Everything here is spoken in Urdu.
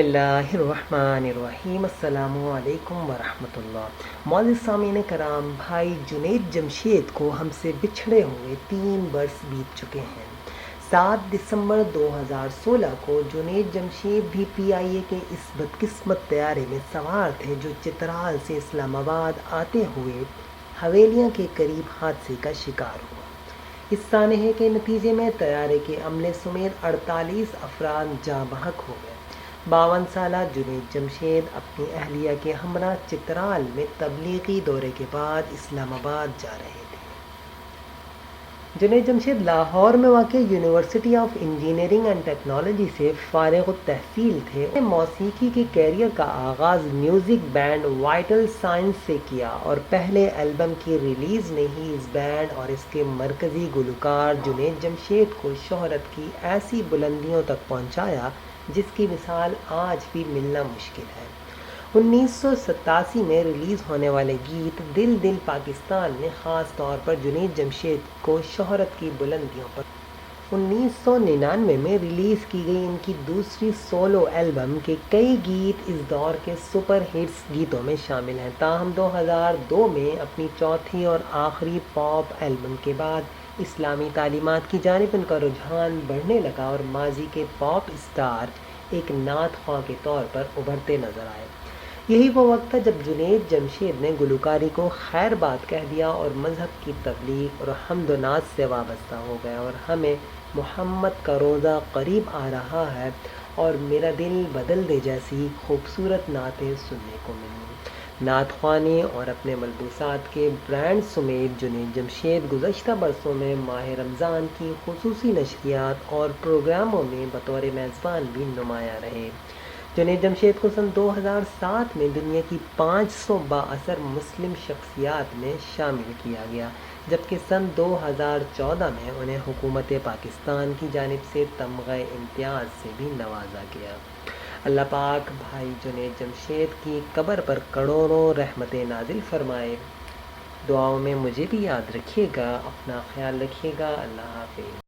اللہ الرحمن الرحیم۔ السلام علیکم ورحمۃ اللہ۔ معزز سامعین کرام، بھائی جنید جمشید کو ہم سے بچھڑے ہوئے 3 برس بیت چکے ہیں۔ 7 دسمبر 2016 کو جنید جمشید بھی پی آئی اے کے اس بدقسمت طیارے میں سوار تھے جو چترال سے اسلام آباد آتے ہوئے حویلیاں کے قریب حادثے کا شکار ہوا۔ اس سانحے کے نتیجے میں طیارے کے عملے سمیت 48 افراد جاں بحق ہو گئے۔ 52 سالہ جنید جمشید اپنی اہلیہ کے ہمراہ چترال میں تبلیغی دورے کے بعد اسلام آباد جا رہے تھے۔ جنید جمشید لاہور میں واقع university of engineering and technology سے فارغ التحصیل تھے۔ انہوں نے موسیقی کے کیریئر کا آغاز میوزک بینڈ وائٹل سائنس سے کیا اور پہلے البم کی ریلیز نے ہی اس بینڈ اور اس کے مرکزی گلوکار جنید جمشید کو شہرت کی ایسی بلندیوں تک پہنچایا جس کی مثال آج بھی ملنا مشکل ہے۔ 1987 میں ریلیز ہونے والے گیت دل دل پاکستان نے خاص طور پر جنید جمشید کو شہرت کی بلندیوں پر 1999 میں ریلیز کی گئی ان کی دوسری سولو البم کے کئی گیت اس دور کے سپر ہٹس گیتوں میں شامل ہیں۔ تاہم 2002 میں اپنی چوتھی اور آخری پاپ البم کے بعد اسلامی تعلیمات کی جانب ان کا رجحان بڑھنے لگا اور ماضی کے پاپ اسٹار ایک نعت خواں کے طور پر ابھرتے نظر آئے۔ یہی وہ وقت تھا جب جنید جمشید نے گلوکاری کو خیر بات کہہ دیا اور مذہب کی تبلیغ اور حمد و ناز سے وابستہ ہو گیا، اور ہمیں محمد کا روزہ قریب آ رہا ہے اور میرا دل بدل دے جیسی خوبصورت نعتیں سننے کو ملیں۔ نعت خوانی اور اپنے ملبوسات کے برانڈ سمیت جنید جمشید گزشتہ برسوں میں ماہ رمضان کی خصوصی نشریات اور پروگراموں میں بطور میزبان بھی نمایاں رہے۔ جنید جمشید کو سن 2007 میں دنیا کی 500 بااثر مسلم شخصیات میں شامل کیا گیا، جبکہ سن 2014 میں انہیں حکومت پاکستان کی جانب سے تمغہ امتیاز سے بھی نوازا گیا۔ اللہ پاک بھائی جنید جمشید کی قبر پر کروڑوں رحمتیں نازل فرمائے۔ دعاؤں میں مجھے بھی یاد رکھیے گا، اپنا خیال رکھیے گا۔ اللہ حافظ۔